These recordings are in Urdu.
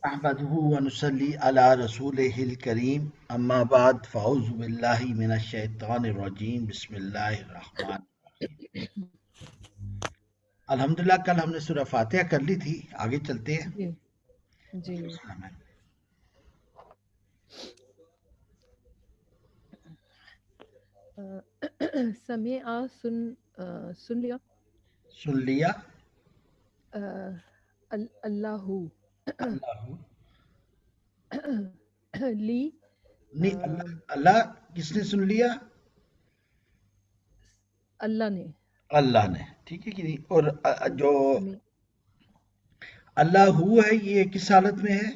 نحمده ونصلي على رسوله الكريم اما بعد فاعوذ بالله من الشیطان الرجیم بسم اللہ الرحمن الرحیم. الحمدللہ کل ہم نے سورہ فاتحہ کر لی تھی، آگے چلتے ہیں. جی جی السلام علیکم. سمع سن لیا سن لیا. اللہ اللہ لی نہیں، اللہ کس نے سن لیا؟ اللہ نے اللہ نے. ٹھیک ہے کہ نہیں؟ اور جو سمع اللہ ہے یہ کس حالت میں ہے؟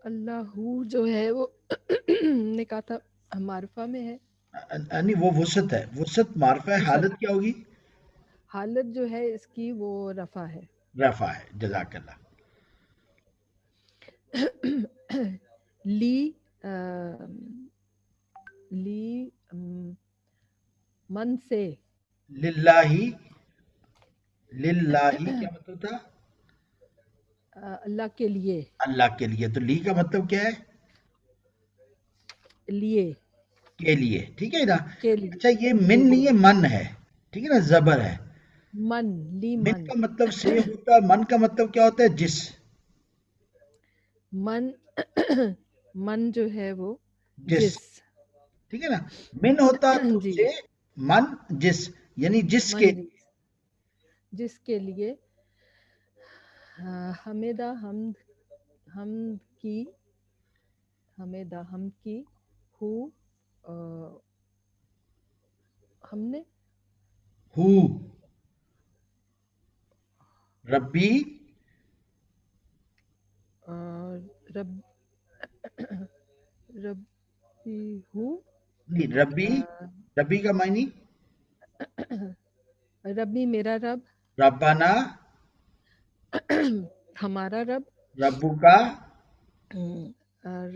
اللہ جو ہے وہ نے کہا تھا معرفہ میں ہے، یعنی وہ وسعت ہے، وسعت معرفہ ہے. وسعت حالت کیا ہوگی؟ حالت جو ہے اس کی وہ رفع ہے. رفع ہے. جزاک اللہ. لی لی من سے للہ. للہ کیا مطلب تھا؟ اللہ کے لیے اللہ کے لیے. تو لی کا مطلب کیا ہے؟ لیے کے لیے. ٹھیک ہے نا؟ کے لیے اچھا یہ من جی نہیں ہے، من ہے. ٹھیک ہے نا؟ زبر ہے. من لی من من کا مطلب سے ہوتا ہے، من کا مطلب کیا ہوتا ہے؟ جس. من من جو ہے وہ جس. جس ٹھیک ہے نا؟ من ہوتا تو جی سے، من جس، یعنی جس من کے. جس کے لیے حمیدہ حمد کی ہو ہم نے ہو ربی. رب ربی ہو نہیں، ربی. ربی کا معنی ربی میرا رب ربنا. ہمارا رب ربو کا.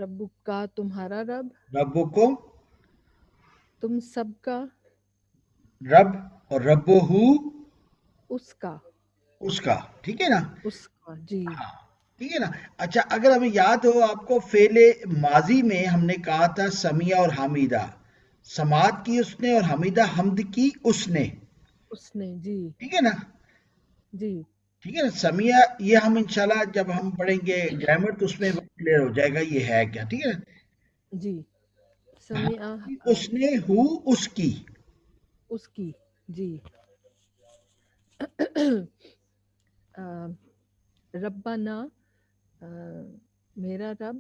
رب کا تمہارا رب ربکم. تم سب کا رب. اور ربو اس کا اس کا. ٹھیک ہے نا؟ جی ہاں ٹھیک ہے نا. اچھا اگر ہمیں یاد ہو آپ کو، فعل ماضی میں ہم نے کہا تھا سمیہ اور حمیدہ. سماعت کی اس نے اور حمیدہ حمد کی اس نے. اس نے جی ٹھیک ہے نا؟ جی ٹھیک ہے نا. سمیہ یہ ہم انشاءاللہ جب ہم پڑھیں گے گرامر تو اس میں کلیئر ہو جائے گا یہ ہے کیا. ٹھیک ہے نا؟ جی حمد سمیع کی اس نے، ہو اس کی. اس کی جی ربنا میرا رب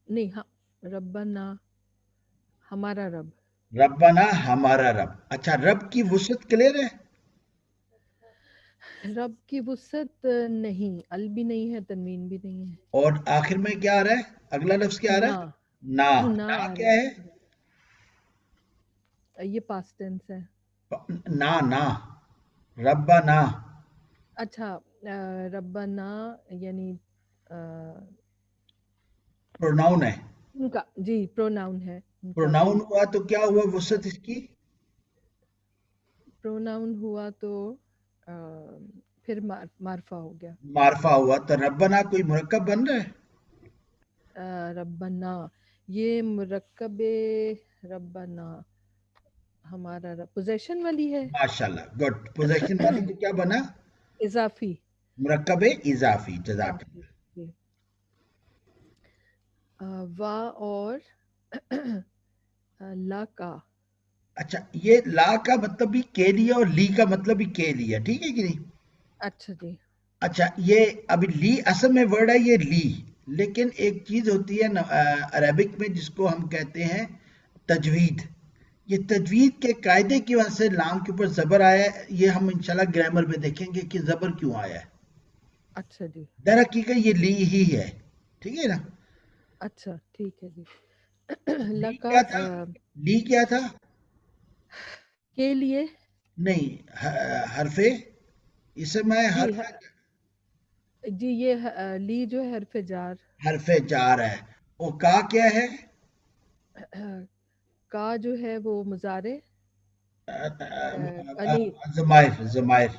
نہیں ربنا ہمارا رب ربنا ہمارا رب. اچھا رب کی وسعت کلیئر ہے؟ رب کی وسعت نہیں، ال بھی نہیں ہے، تنوین بھی نہیں ہے. اور آخر میں کیا آ رہا ہے؟ اگلا لفظ کیا آ رہا نہ ہے؟ نا. نہ نا آ کیا رہا ہے؟ ہے، یہ پاسٹ ٹینس ہے. نا نا. ربنا. اچھا ربنا یعنی پروناؤن ہے. ان کا جی پروناؤن ہے ان کا. پروناؤن ہوا تو کیا ہوا وسعت اس کی؟ پروناؤن ہوا تو پھر معرفہ ہو گیا. معرفہ ہوا. تو ربنا کوئی مرکب بن رہا ہے؟ ربنا یہ مرکب ربنا ہمارا رب پوزیشن والی ہے، ماشاءاللہ گڈ. پوزیشن والی تو کیا بنا؟ اضافی مرکب اضافی. جزاک اضافی اللہ. جی. وا اور لا کا اچھا یہ لا کا مطلب بھی کے لیا اور لی کا مطلب بھی کے لیا. ٹھیک ہے کہ نہیں؟ اچھا جی اچھا یہ ابھی لی اصل میں ورڈ ہے یہ لی، لیکن ایک چیز ہوتی ہے عربک میں جس کو ہم کہتے ہیں تجوید. یہ تجوید کے قاعدے کی وجہ سے لام کے اوپر زبر آیا ہے. یہ ہم انشاءاللہ گرامر میں دیکھیں گے کہ زبر کیوں آیا ہے. اچھا جی در حقیقت یہ لی ہی ہے. ٹھیک ہے نا؟ اچھا ٹھیک ہے جی. لی لکا کیا تھا؟ لی کیا تھا؟ کے لیے نہیں، حرف اسم ہے. جی حرف جی یہ لی جو ہے حرف جار، حرف جار ہے. اور کا کیا ہے؟ کا جو ہے وہ مضارع یعنی ضمائر. ضمائر.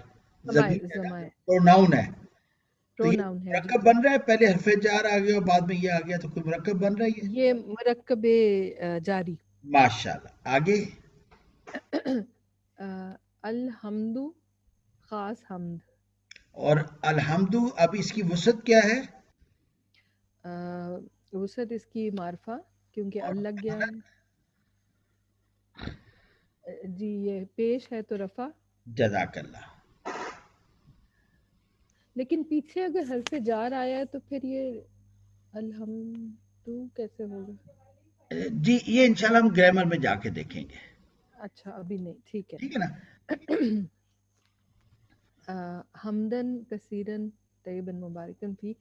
ضمیر ضمائر ہے نا؟ ضمائر پروناؤن ہے. تو یہ پروناؤن ہے جی مرکب بن رہا ہے، پہلے حرف جار آ گیا اور بعد میں یہ آ گیا، تو کوئی مرکب بن رہا ہے یہ؟ یہ مرکب جاری ماشاءاللہ، آگے؟ الحمد خاص حمد اور الحمد، اب اس کی وسعت کیا ہے؟ وسعت اس کی معرفہ کیونکہ اور ال لگ گیا حالت؟ ہے جی یہ پیش ہے تو رفع جزاک اللہ۔ لیکن پیچھے اگر حرف جار آیا ہے تو پھر یہ الحمد کیسے ہوگا جی یہ انشاءاللہ ہم گرامر میں جا کے دیکھیں گے، اچھا ابھی نہیں ٹھیک ٹھیک ہے نا؟ ہے حمدن کثیرن طیبا مبارکن فی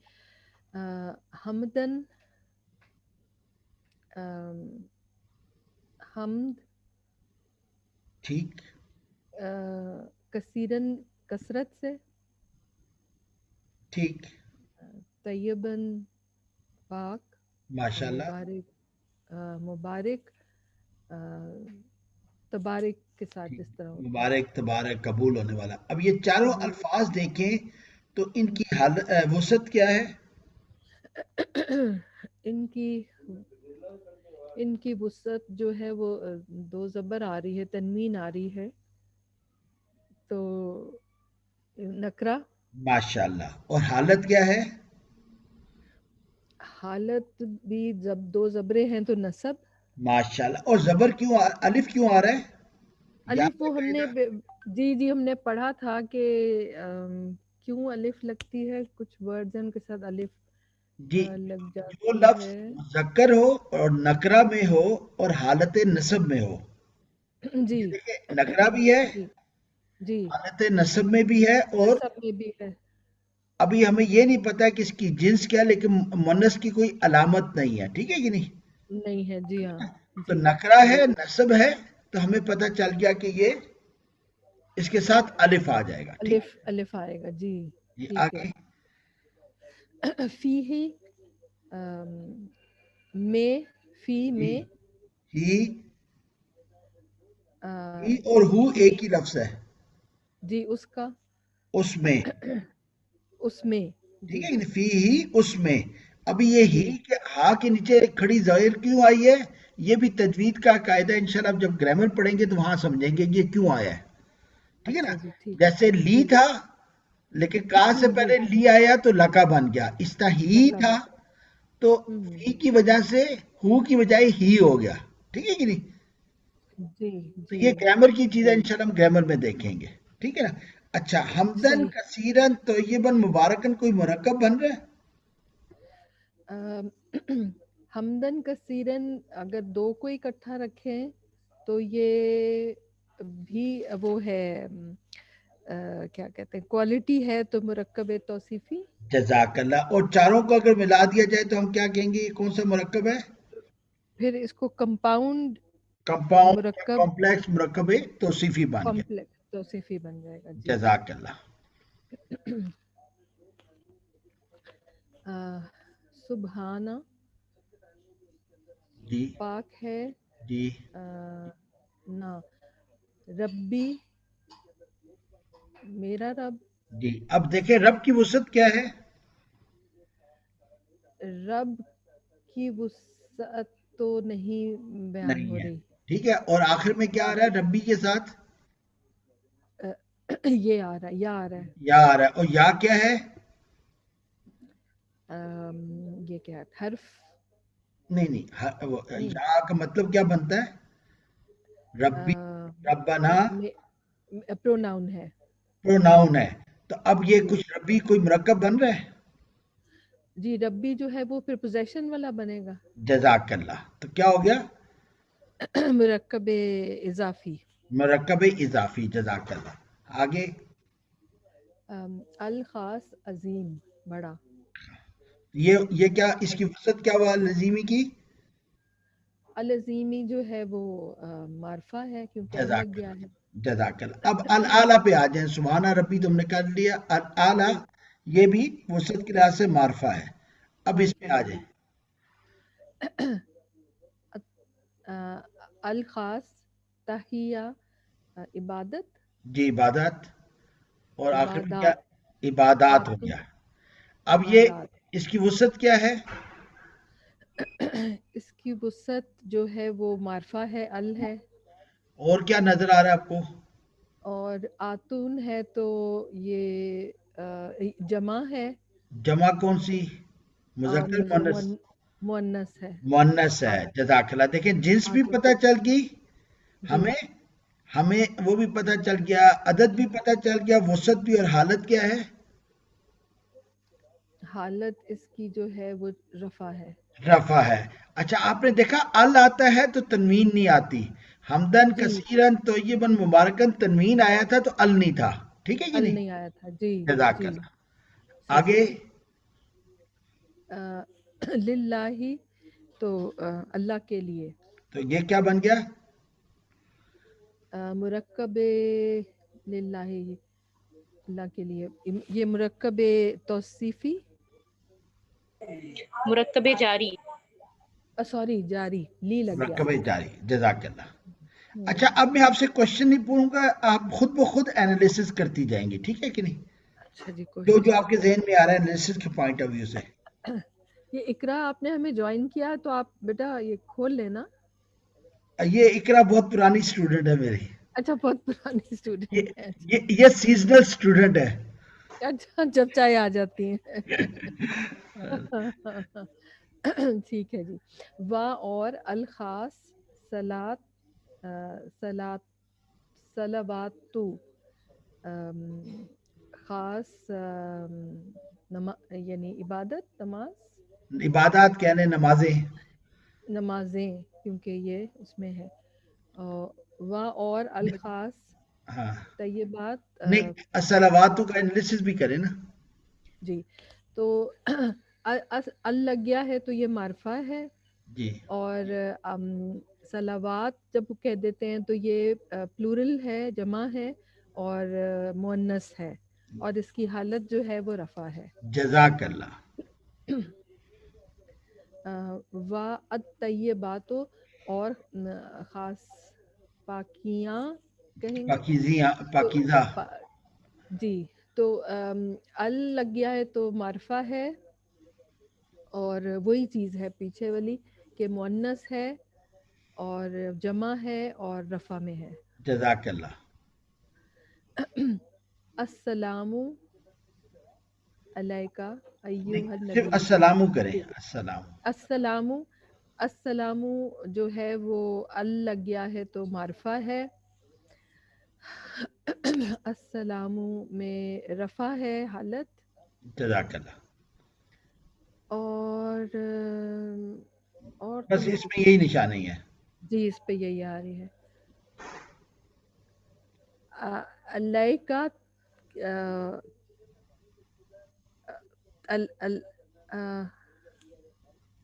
حمدن حمد ٹھیک، کثیرن کثرت سے ٹھیک، طیباً پاک ماشاءاللہ، مبارک مبارک تبارک کے ساتھ ٹھیک، جس طرح ہوتا مبارک تبارک قبول ہونے والا۔ اب یہ چاروں قبول الفاظ دیکھیں تو ان کی وسعت کیا ہے؟ ان کی وسعت جو ہے وہ دو زبر آ رہی ہے تنوین آ رہی ہے تو نکرہ ماشاءاللہ، اور حالت کیا ہے؟ حالت بھی جب دو زبریں ہیں تو نصب ماشاءاللہ، اور زبر کیوں الف کیوں آ رہا ہے؟ الف یاد ہے وہ ہم نے قاعدہ؟ جی ہم نے پڑھا تھا کہ کیوں الف لگتی ہے کچھ ورڈز ہیں ان کے ساتھ الف جی، لگ جو جاتی لفظ ہے مذکر ہو اور نکرہ میں ہو اور حالت نصب میں ہو، جی یہ دیکھیں نکرہ بھی ہے، جی جی حالت نصب میں بھی ہے، اور نصب میں بھی ہے ابھی ہمیں یہ نہیں پتا کہ اس کی جنس کیا، لیکن مونس کی کوئی علامت نہیں ہے، ٹھیک ہے کہ نہیں؟ نہیں ہے جی ہاں تو جی نکرہ ہے، جی نصب ہے، تو ہمیں پتہ چل گیا کہ یہ اس کے ساتھ الف آ جائے گا، ٹھیک الف آئے گا جی ہے؟ یہ ٹھیک آگے؟ ہے فی ہی میں فی ہی، میں ہی، آ، ہی اور ہو فی ایک ہی لفظ ہے جی اس کا اس میں، اس میں ٹھیک جی ہے کہ نہیں؟ فی ہی اس میں، ابھی یہ ہی جی کے ہا کے نیچے ایک کھڑی ظاہر کیوں آئی ہے؟ یہ بھی تجوید کا قاعدہ انشاءاللہ اب جب گرامر پڑھیں گے تو وہاں سمجھیں گے یہ کیوں آیا ہے، ٹھیک ہے نا؟ اچھا جی ٹھیک جیسے لی جی تھا، لیکن کہاں سے جی پہلے لی آیا تو لکا بن گیا، استحی لقب تھا تو ہوں فی کی وجہ سے ہو کی بجائے ہی ہو گیا، ٹھیک ہے کہ نہیں؟ جی تو جی یہ گرامر کی چیزیں جی انشاءاللہ ہم گرامر میں دیکھیں گے، ٹھیک ہے نا؟ اچھا، حمدن صحیح کثیرن طیبن مبارکن کوئی مرکب بن رہا ہے؟ آم، حمدن کثیرن اگر دو کو اکٹھا رکھیں تو یہ بھی وہ ہے کیا کہتے ہیں کوالٹی ہے تو مرکب توصیفی جزاک اللہ، اور چاروں کو اگر ملا دیا جائے تو ہم کیا کہیں گے، یہ کون سا مرکب ہے؟ پھر اس کو کمپاؤنڈ کمپاؤنڈ یا مرکب کمپلیکس مرکب توصیفی بن گیا، کمپلیکس توصیفی بن جائے گا جی جزاک اللہ۔ سبحانہ جی، پاک ہے جی، نہ ربی میرا رب جی، اب دیکھیں رب کی وسعت کیا ہے؟ رب کی وسعت تو نہیں بیان نہیں ہو ہے، رہی ٹھیک ہے، اور آخر میں کیا آ رہا ہے ربی کے ساتھ؟ یہ آ رہا ہے یا آ رہا ہے یا آ رہا ہے، اور یا کیا ہے؟ یہ کیا ہے حرف نہیں نہیں، نہیں یا کا مطلب کیا بنتا ہے؟ ربی، ربنا، پروناؤن ہے پروناؤن ہے، تو اب یہ جی کچھ ربی کوئی مرکب بن رہا ہے؟ جی ربی جو ہے وہ پھر پوزیشن والا بنے گا جزاک اللہ، تو کیا ہو گیا؟ مرکب اضافی مرکب اضافی، جزاک اللہ، آگے؟ الخاص عظیم بڑا یہ کیا اس کی وسعت کیا ہوا لزیمی کی؟ العظیمی جو ہے وہ معرفہ ہے کیونکہ ال جزاک لگ گیا ہے اللہ، جزاک اللہ۔ اب العلیٰ پہ آ جائیں، سبحانہ ربی تم نے کر لیا، العلیٰ جی یہ بھی وسعت کے لحاظ سے معرفہ ہے، اب اس معرفہ پہ آ ہے جی جائیں۔ الخاص تحیہ عبادت جی، عبادت، اور آخر میں کیا؟ عبادات عبادات ہو آت گیا۔ اب یہ حالات. اس کی وسعت کیا ہے؟ اس کی وسعت جو ہے وہ معرفہ ہے، ال ہے. اور کیا نظر آ رہا ہے آپ کو؟ اور آتون ہے تو یہ جمع ہے جمع کون سی؟ اور مذکر مؤنث؟ مؤنث ہے. مؤنث ہے. جزاک اللہ. دیکھیں جنس بھی آتون. پتہ چل گئی جی ہمیں، ہمیں وہ بھی پتہ چل گیا، عدد بھی پتہ چل گیا، وسعت بھی. اور حالت کیا ہے؟ حالت اس کی جو ہے وہ رفع ہے. رفع ہے. اچھا آپ نے دیکھا ال آتا ہے تو تنوین نہیں آتی. حمدن جی کثیرن طیبن مبارکن تنوین آیا تھا تو ال نہیں تھا. ٹھیک ہے کہ ال نہیں؟ نہیں آیا تھا. جی جزاک جی اللہ. صحیح. آگے للہ تو اللہ کے لیے. تو یہ کیا بن گیا؟ مرکب للہ اللہ کے لیے. یہ مرکب توصیفی، مرکب جاری. سوری جاری، لی لگ گیا. مرکب جاری. جزاک اللہ. ہوں، اچھا اب میں آپ سے کوشچن نہیں پوچھوں گا، آپ خود بخود انالیسس کرتی جائیں گی. ٹھیک ہے کہ نہیں؟ اچھا جی جو کوشش جو آپ کے کرتے ذہن میں آ رہا ہے انالیسس کے پوائنٹ آف ویو سے. ہیں. یہ اقرا آپ نے ہمیں جوائن کیا تو آپ بیٹا یہ کھول لینا. یہ اقرا بہت پرانی اسٹوڈنٹ ہے میری. اچھا بہت پرانی یہ اسٹوڈنٹ ہے. یہ سیزنل اسٹوڈنٹ ہے. اچھا جب چاہے آ جاتی ہیں. ٹھیک ہے جی. وا اور الخاص صلات صلات صلواتو خاص یعنی عبادت نماز عبادات کہنے نمازیں. نمازیں کیونکہ یہ اس میں ہے. وا اور الخاص ہاں طیبات. نہیں الصلوات کا انالیسس بھی کریں نا. جی تو ال لگ گیا ہے تو یہ معرفہ ہے. جی اور صلوات جب کہہ دیتے ہیں تو یہ پلورل ہے، جمع ہے اور مؤنث ہے اور اس کی حالت جو ہے وہ رفع ہے. جزاک اللہ. و الطیبات اور خاص پاکیاں کہیں گے تو پاکیزہ. جی تو ال لگ گیا ہے تو معرفہ ہے اور وہی چیز ہے پیچھے والی کہ مؤنث ہے اور جمع ہے اور رفع میں ہے. جزاک اللہ. السلام علیکہ ایہا نہیں صرف النبی. السلام کریں. السلام. السلام السلام جو ہے وہ ال لگ گیا ہے تو معرفہ ہے. السلام میں رفع ہے حالت. جزاک اللہ. اور تو بس اس میں یہی نشانی ہے. جی اس پہ یہی آ رہی ہے. اللہ کا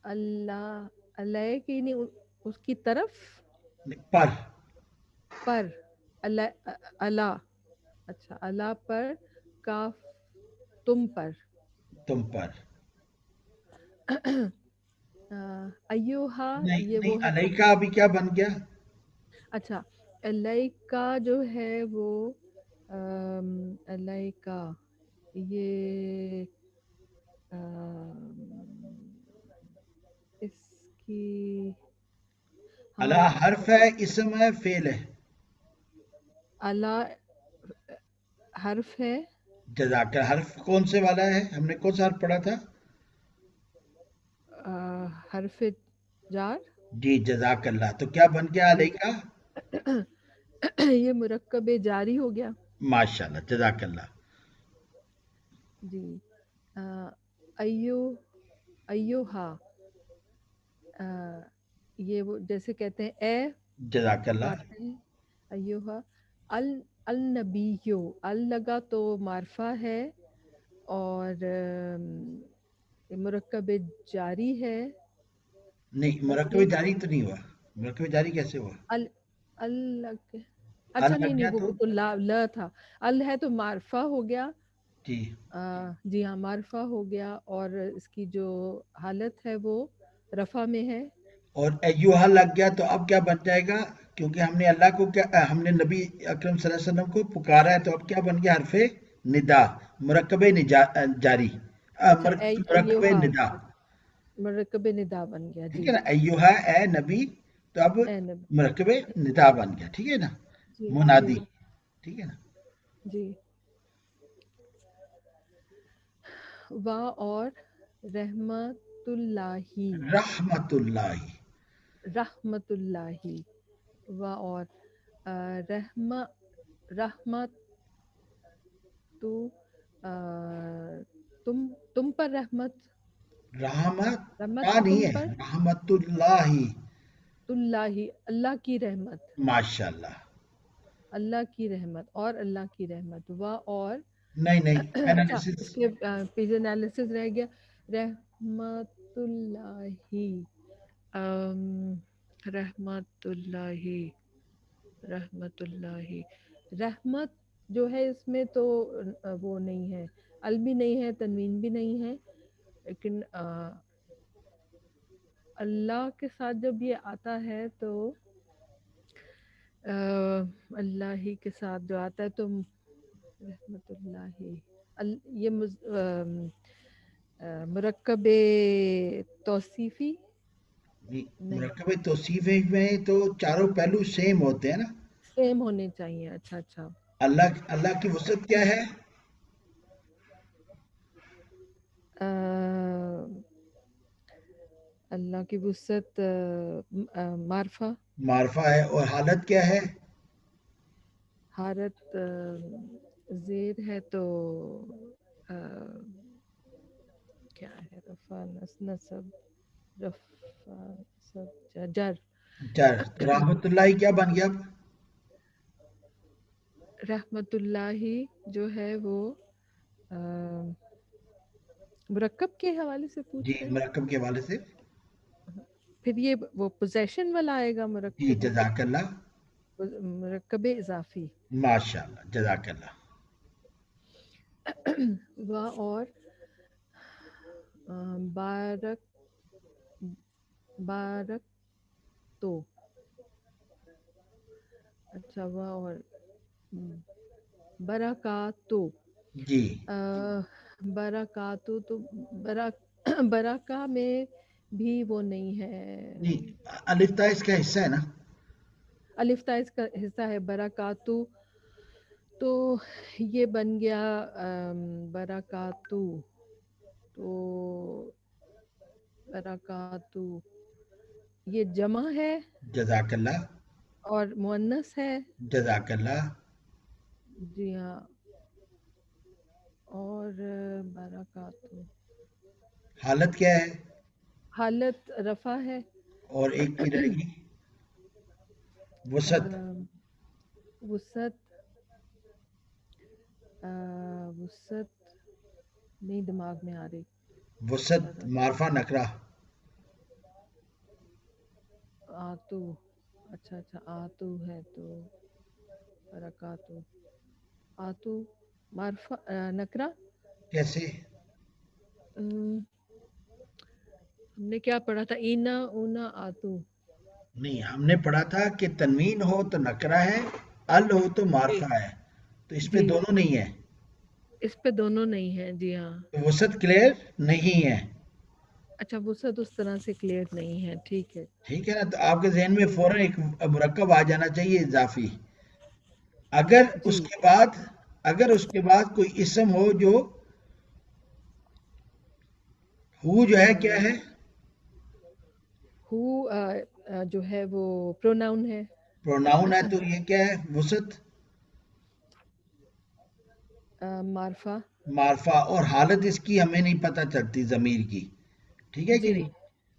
اللہ اللہ کی نہیں اس کی طرف پر اللہ. اچھا اللہ پر کاف تم پر. تم پر. ایوہا یہ نہیں وہ ہے. علیکہ ابھی کیا بن گیا؟ اچھا اللہ کا جو ہے وہ اللہ کا یہ اس کی اللہ حرف ہے، اسم ہے، فعل ہے. اللہ حرف ہے. جزاک اللہ. حرف کون سے والا ہے؟ ہم نے کون سا حرف پڑھا تھا؟ حرف جار. جی جزاک اللہ. تو کیا بن گیا جی علیکہ؟ یہ مرکب جاری ہو گیا. ماشاء اللہ. جزاک اللہ. جی ایوہا یہ وہ جیسے کہتے ہیں اے جزاک اللہ. پکارتے ہیں. ایوہا النبیو ال لگا تو معرفہ ہے اور مرکب جاری ہے. نہیں مرکب تصریف جاری تو نہیں ہوا. مرکب جاری کیسے ہوا؟ ال اچھا لگ نہیں گیا وہ تو لا تھا. ال ہے تو معرفہ ہو گیا. جی جی ہاں معرفہ ہو گیا اور اس کی جو حالت ہے وہ رفع میں ہے. اور ایوہا لگ گیا تو اب کیا بن جائے گا؟ کیونکہ ہم نے اللہ کو کیا، ہم نے نبی اکرم صلی اللہ علیہ وسلم کو پکارا ہے تو اب کیا بن گیا؟ حرف ندا. مرکب جاری اچھا مرکب ایوہا ندا، مرکب ندا بن گیا ٹھیک جی. ہے نا، ایوہا اے نبی، تو اب اے نبی. مرکب ندا بن گیا، ٹھیک ہے نا، جی جی منادی، ٹھیک ہے نا. جی. و اور رحمت اللہ، رحمت اللہ، رحمت اللہ. و اور رحمت تو تم پر رحمت، رحمت رحمت کا نہیں تم ہے، پر رحمت اللہ، اللہ، اللہ کی رحمت، ماشاء اللہ. اللہ کی رحمت اور اللہ کی رحمت. و اور نہیں نہیں، اچھا اس انالیسس. کے پیج انالیسس رہ گیا. رحمت اللہ، رحمت اللہ، رحمت اللہ. رحمت جو ہے اس میں تو وہ نہیں ہے، ال بھی نہیں ہے، تنوین بھی نہیں ہے، لیکن اللہ کے ساتھ جب یہ آتا ہے تو اللہ ہی کے ساتھ جو آتا ہے تو رحمت اللہ، یہ مرکب توصیفی جی، نہیں، مرکب توصیف میں تو چاروں پہلو سیم ہوتے ہیں نا. سیم ہونے چاہیے. اچھا اچھا. اللہ کی وسعت کیا ہے؟ اللہ کی وسعت معرفہ، معرفہ ہے. اور حالت کیا ہے؟ حالت زیر ہے تو کیا ہے، رفع نصب، رفع نصب جر. جر. تو رحمت اللہ کیا بن گیا اب؟ رحمت اللہ جو ہے وہ مرکب کے حوالے سے جی، پوچھ رہے ہیں. مرکب کے حوالے سے. پھر یہ وہ پوزیشن والا آئے گا، جی، جزاک اللہ، مرکب اضافی. ماشاء اللہ، جزاک اللہ. و اور بارک، بارک تو، اچھا. و اور برکاتو، جی برکاتو تو برکا میں بھی وہ نہیں ہے، جی، الف تا اس کا حصہ ہے نا. الف تا اس کا حصہ ہے. برکاتو تو یہ بن گیا برکاتو، تو برکاتو یہ جمع ہے جزاک اللہ، اور مؤنث ہے. جزاک اللہ. جی ہاں. اور برکاتو حالت کیا ہے؟ حالت رفع ہے. اور ایک کی رہے گی وسعت. وسعت، وسعت نہیں دماغ میں آ رہی. وسعت معرفہ نکرہ. آتو، اچھا اچھا آتو ہے تو برکاتو، آتو معرفہ نکرہ. کیسے؟ ہم نے کیا پڑھا تھا، اینا اونا آتو. نہیں، ہم نے پڑھا تھا کہ تنوین ہو تو نکرہ ہے، ال ہو تو جی معرفہ ہے، تو اس پہ جی، دونوں نہیں ہے. اس پہ دونوں نہیں ہیں. جی ہاں. تو وسعت کلیئر نہیں ہے. اچھا وسعت اس طرح سے کلیئر نہیں ہے. ٹھیک ہے. ٹھیک ہے نا، تو آپ کے ذہن میں فوراً ایک مرکب آ جانا چاہیے اضافی. اگر اس جی کے بعد اگر اس کے بعد کوئی اسم ہو جو ہو جو ہے کیا ہے؟ ہو جو ہے وہ پروناؤن ہے. پروناؤن ہے، تو یہ کیا ہے؟ وسعت معرفہ. معرفہ. اور حالت اس کی ہمیں نہیں پتہ چلتی ضمیر کی، ٹھیک ہے کہ جی نہیں.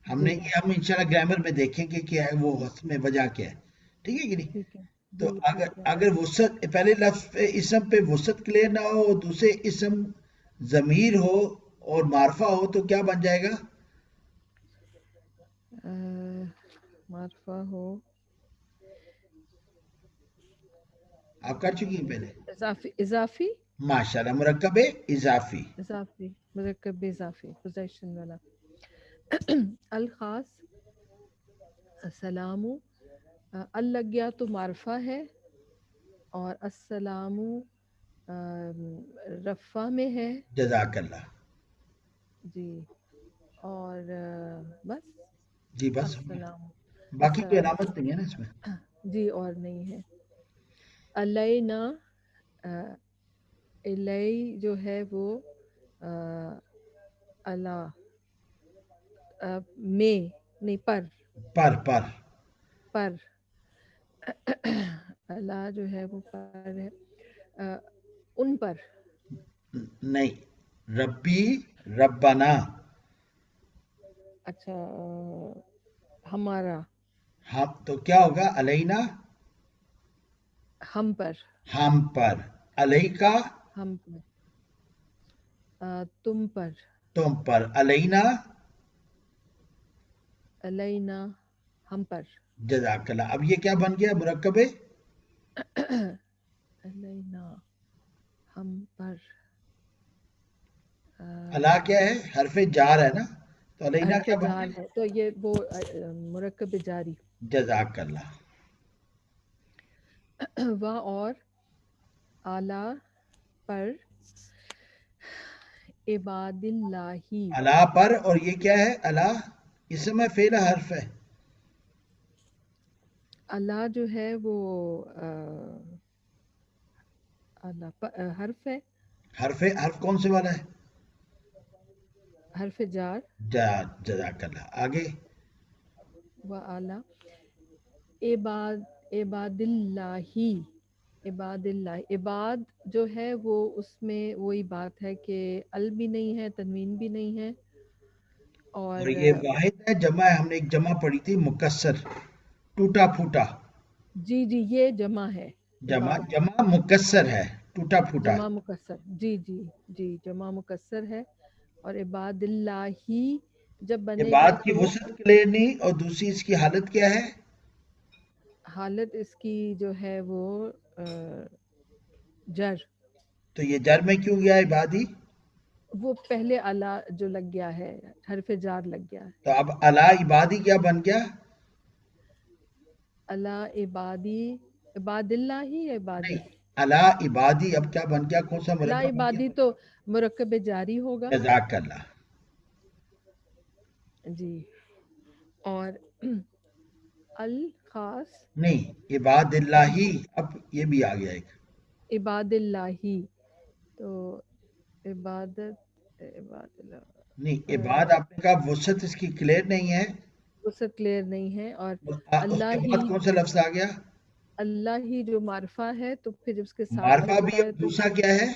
ہم نے جی یہ ہم انشاءاللہ گرامر میں دیکھیں گے کہ ہے وہ حسم وجہ کیا ہے، ٹھیک ہے کہ نہیں. ٹھیک ہے. تو جی اگر ٹھیک ہے. اگر وسعت پہلے لفظ پہ اسم پہ وسعت کلیئر نہ ہو اور دوسرے اسم ضمیر ہو اور معرفہ ہو تو کیا بن جائے گا؟ معرفہ ہو، آپ کر چکی ہیں پہلے. اضافی، اضافی، ماشاءاللہ، مرکب اضافی. اضافی مرکب اضافی پوزیشن والا. الخاص، السلام، ال لگ گیا تو معرفہ ہے اور السلام رفع میں ہے. جزاک اللہ. جی اور بس جی بس السلام باقی کوئی السلام علامت نہیں ہے نا اس میں. جی اور نہیں ہے. علینا الی جو ہے وہ اللہ میں نہیں پر پر اللہ جو ہے وہ پر ہے ان پر نہیں. ربی ربنا. اچھا ہمارا ہم تو کیا ہوگا؟ علینا ہم پر ہم پر. علیکا ہم پر تم پر تم پر. علینا علینا ہم پر جزاک اللہ. اب یہ کیا بن گیا مرکب ہے؟ علینا ہم پر اللہ کیا ہے؟ حرف جار ہے نا، تو علینا حرف کیا بن جار گیا؟ ہے تو یہ وہ مرکب جاری. جزاک اللہ. و اور اعلی پر عباد اللہ اللہ پر. اور یہ کیا ہے؟ اللہ اسم ہے فعل حرف ہے؟ اللہ جو ہے وہ حرف ہے. حرف کون سے والا ہے؟ حرف جار. جزاک اللہ. آگے و اعلی عباد اللہ عباد اللہ. عباد جو ہے وہ اس میں وہی بات ہے کہ ال بھی نہیں ہے تنوین بھی نہیں ہے اور یہ واحد ہے، جمع ہے. ہم نے ایک جمع پڑھی تھی مکسر، ٹوٹا پھوٹا. جی جی یہ جمع ہے. عباد جمع مکسر ہے، ٹوٹا پھوٹا. جمع مکسر. جی جی جی جمع مکسر ہے. اور عباد اللہ جب یہ بنے گا بات کی تو وسعت کلیئر نہیں، اور دوسری اس کی حالت کیا ہے؟ حالت اس کی جو ہے وہ جر. تو یہ جر میں کیوں گیا عبادی؟ وہ پہلے اعلیٰ جو لگ گیا ہے حرف جار لگ گیا ہے. تو اب اللہ عبادی کیا بن گیا؟ اللہ عبادی عباد اللہ ہی عبادی. نہیں، اللہ عبادی اب کیا بن گیا؟ کون سا اللہ مرکب بن گیا؟ عبادی تو مرکب جاری ہوگا. جزاک اللہ. جی اور الخاص نہیں، عباد اللہ ہی. اب یہ بھی آ گیا ایک. عباد اللہ تو عباد اللہ نہیں، عباد آپ نے کہا وسعت اس کی کلیئر نہیں ہے. وسعت کلیئر نہیں ہے. اور اس اللہ کے ہی بعد کون سا لفظ آ گیا؟ اللہ ہی جو معرفہ ہے تو پھر جب اس کے ساتھ معرفہ لگتا بھی. ہے اب تو دوسرا کیا ہے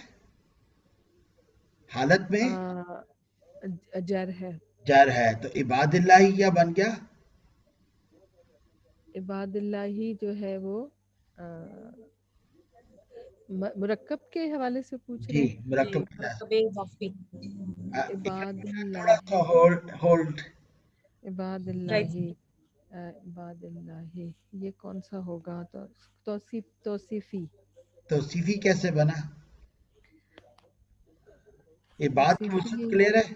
حالت میں؟ جر ہے. جر ہے. تو عباد اللہ ہی کیا بن گیا؟ عباد اللہ جو ہے وہ مرکب کے حوالے سے پوچھ رہے جی ہیں. مرکب. مرکب اضافی. عباد تھوڑا اللہ سا ہولڈ. عباد رائٹ. اللہ عباد اللہ یہ کون سا ہوگا؟ تو توصیفی. توصیفی کیسے بنا؟ عباد کی وسعت توصیفی کلیئر ہے؟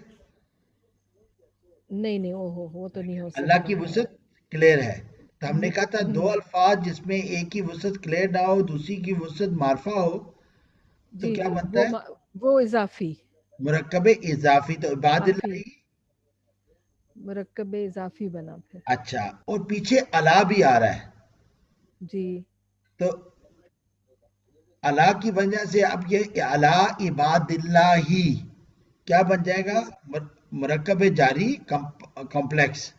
نہیں نہیں وہ تو نہیں ہو اللہ سکتا. کی وسعت کلیئر ہے. تو ہم نے کہا تھا دو ہم، الفاظ جس میں ایک کی وسعت کلیئر نہ ہو، دوسری کی وسعت معرفہ ہو، تو جی کیا جی بنتا ہے؟ وہ اضافی. مرکب اضافی. تو عباد اضافی اللہ. مرکب اضافی بنا پھر. اچھا، اور پیچھے اللہ بھی آ رہا ہے. جی تو اللہ کی وجہ سے اب یہ اللہ عباد اللہ ہی کیا بن جائے گا؟ جی مرکب جاری کمپلیکس.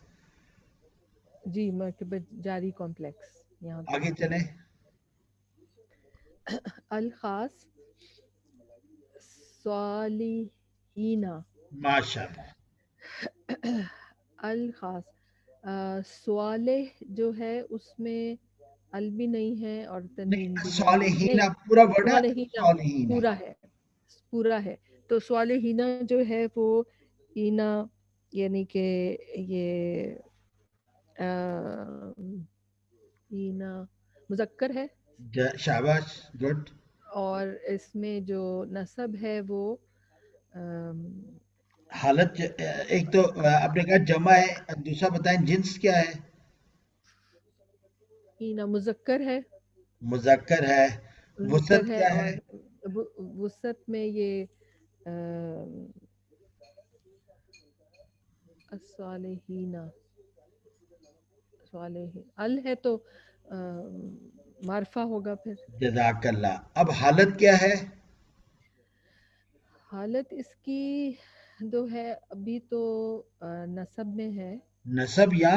جی مرکب جاری کمپلیکس یہاں آگے تک. چلیں. الخاص صالحین. ماشاء اللہ. الخاص صالح جو ہے اس میں ال بھی نہیں ہے اور تنوین نہیں، بھی نہیں ہے. صالحین نہیں پورا ورڈ ہے. صالحین صالحین. پورا ہے. پورا ہے. تو صالحین جو ہے وہ اینا یعنی کہ یہ اینا مذکر ہے. شاباش، گڈ. اور اس میں جو نصب ہے وہ حالت ایک تو آپ نے کہا جمع ہے، دوسرا بتائیں جنس کیا ہے؟ اینا مذکر ہے. مذکر ہے. مذکر وسعت ہے کیا ہے؟ اور وسعت میں یہ الصالحین، صالحین ال ہے تو معرفہ ہوگا پھر. جزاک اللہ. اب حالت کیا ہے؟ حالت اس کی جو ہے ابھی تو نصب میں ہے. نصب یا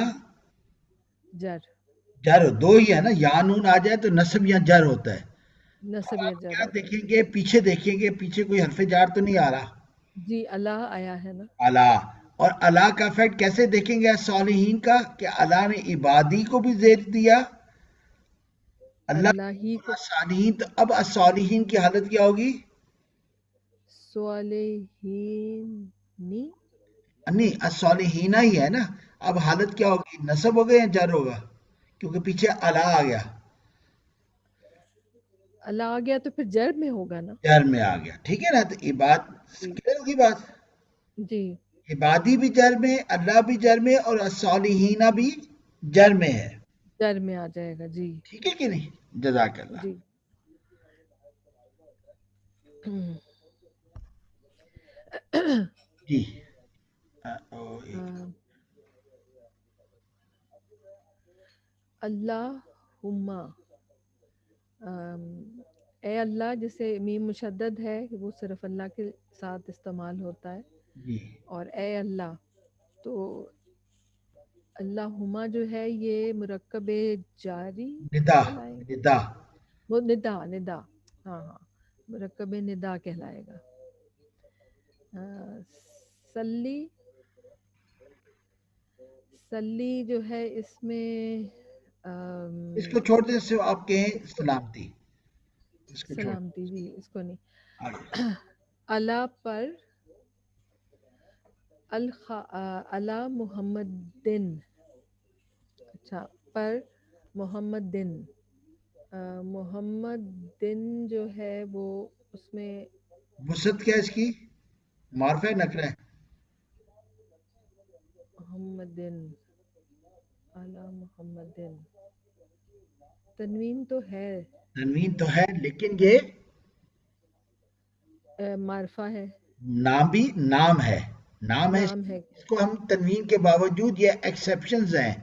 جر، جر دو ہی ہے نا، یا نون آ جائے تو نصب یا جر ہوتا ہے. اب نصب یا آپ جر کیا ہوتا ہے. دیکھیں گے، پیچھے دیکھیں گے، پیچھے کوئی حرف جار تو نہیں آ رہا. جی اللہ آیا ہے نا. اللہ. اور اللہ کا فیکٹ کیسے دیکھیں گے صالحین کا، کہ اللہ نے عبادی کو بھی زیر دیا، اللہ اللہ ہی کو. صالحین. تو اب الصالحین کی حالت کیا ہوگی؟ صالحین نی. نہیں، الصالحین ہی ہے نا. اب حالت کیا ہوگی؟ نصب ہوگا یا جر ہوگا؟ کیونکہ پیچھے اللہ آ گیا، اللہ آ گیا تو پھر جر میں ہوگا نا. جر میں آ گیا. ٹھیک ہے نا؟ تو عباد جی کلیئر ہوگی بات. جی عبادی بھی جر میں، اللہ بھی جر میں، اور الصالحین بھی جر میں ہے. جر میں آ جائے گا. جی ٹھیک ہے کہ نہیں؟ جزاک اللہ. جی. جی. اللہم، اے اللہ، جسے میم مشدد ہے وہ صرف اللہ کے ساتھ استعمال ہوتا ہے. جی. اور اے اللہ، تو اللہما جو ہے یہ مرکب جاری ندا. کہلائے گا. ندا. وہ ندا، ندا، ہاں ہاں، مرکب ندا کہلائے گا. سلی، سلی جو ہے اس میں اس کو چھوڑ دیں، صرف آپ کہیں سلامتی. اس کو چھوڑ سلامتی. جی اس کو نہیں. آگے. اللہ پر، اللہ محمدن، اچھا، پر محمد دن. محمد دن جو ہے وہ اس میں وسعت کیا ہے اس کی؟ معرفہ ہے، نکرہ ہے؟ محمد دن، اللہ محمد دن، تنوین تو ہے. تنوین تو ہے، لیکن یہ معرفہ ہے. نام بھی نام ہے. نام ہے. نام ہے. اس کو ہم تنوین کے باوجود، یہ ایکسیپشنز ہیں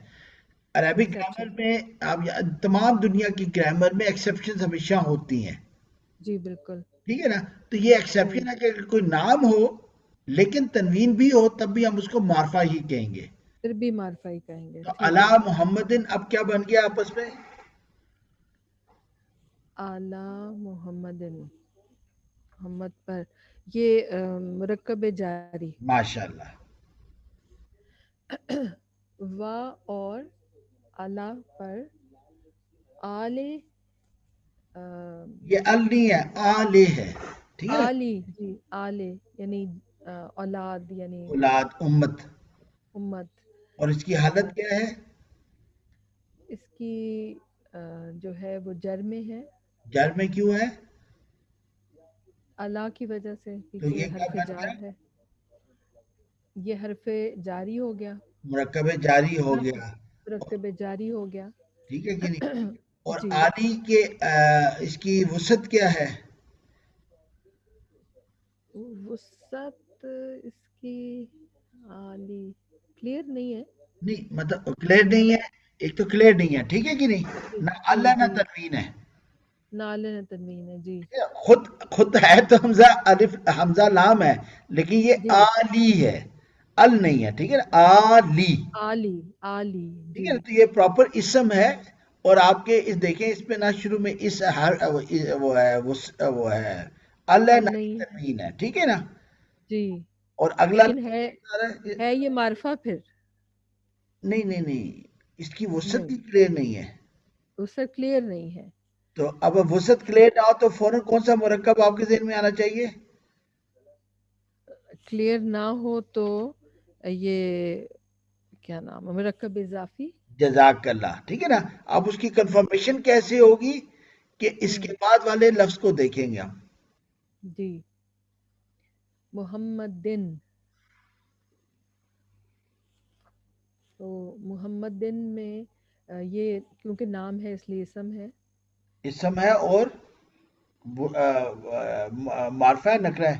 عربک ایکسیپشن. گرامر میں. اب تمام دنیا کی گرامر میں ایکسیپشنز ہمیشہ ہوتی ہیں. جی بالکل. ٹھیک ہے نا؟ تو یہ جی ایکسیپشن ہے کہ اگر کوئی نام ہو لیکن تنوین بھی ہو، تب بھی ہم اس کو معرفہ ہی کہیں گے. پھر بھی معرفہ ہی کہیں گے. تو ٹھیک ہے. علی محمدن اب کیا بن گیا آپس میں؟ اعلیٰ محمد، محمد پر یہ مرکب جاری. ماشاء اللہ. و اور اعلیٰ پر آل، یہ ال نہیں ہے، آلے ہے. ٹھیک ہے نا؟ آلی. جی آل یعنی اولاد یعنی اولاد، امت. امت. اور اس کی حالت کیا ہے؟ اس کی جو ہے وہ جر میں ہے. جر میں کیوں ہے؟ اللہ کی وجہ سے، تو کیونکہ یہ کیا حرف بن جار گیا؟ ہے. یہ حرف جاری ہو گیا مرکب جاری ہو نا. گیا. مرکب جاری ہو گیا. ٹھیک ہے کہ نہیں؟ اور جی. آلی کے اس کی وسعت کیا ہے؟ وسعت اس کی عالی کلیئر نہیں ہے. نہیں مطلب کلیئر نہیں ہے. ایک تو کلیئر نہیں ہے، ٹھیک ہے کہ نہیں؟ جی نہ جی اللہ نہ جی. تنوین ہے. نال ہے تنوین ہے. جی خود خود ہے تو حمزہ الف، حمزہ لام ہے، لیکن یہ جی. آلی ہے، ال نہیں ہے. ٹھیک ہے نا؟ آلی. عالی، عالی. ٹھیک جی ہے نا؟ تو یہ پراپر اسم ہے. اور آپ کے اس دیکھیں، اس میں نہ شروع میں اس ہر وہ ہے اللہ، ال نہ ہی نہیں ہے. تنوین ہے. ٹھیک ہے نا؟ جی اور اگلا لیکن ہے یہ معرفہ پھر. نہیں نہیں نہیں، اس کی وسعت نہیں، بھی کلیئر نہیں ہے. اس سے کلیئر نہیں ہے. تو اب وسعت کلیئر نہ ہو تو فوراً کون سا مرکب آپ کے ذہن میں آنا چاہیے؟ کلیئر نہ ہو تو یہ کیا نام ہے، مرکب اضافی. جزاک اللہ. ٹھیک ہے نا؟ اب اس کی کنفرمیشن کیسے ہوگی؟ کہ اس کے بعد والے لفظ کو دیکھیں گے ہم. جی. محمد دن، تو محمد دن میں یہ کیونکہ نام ہے اس لیے اسم ہے. اسم ہے اور معرفہ ہے، نکرہ ہے.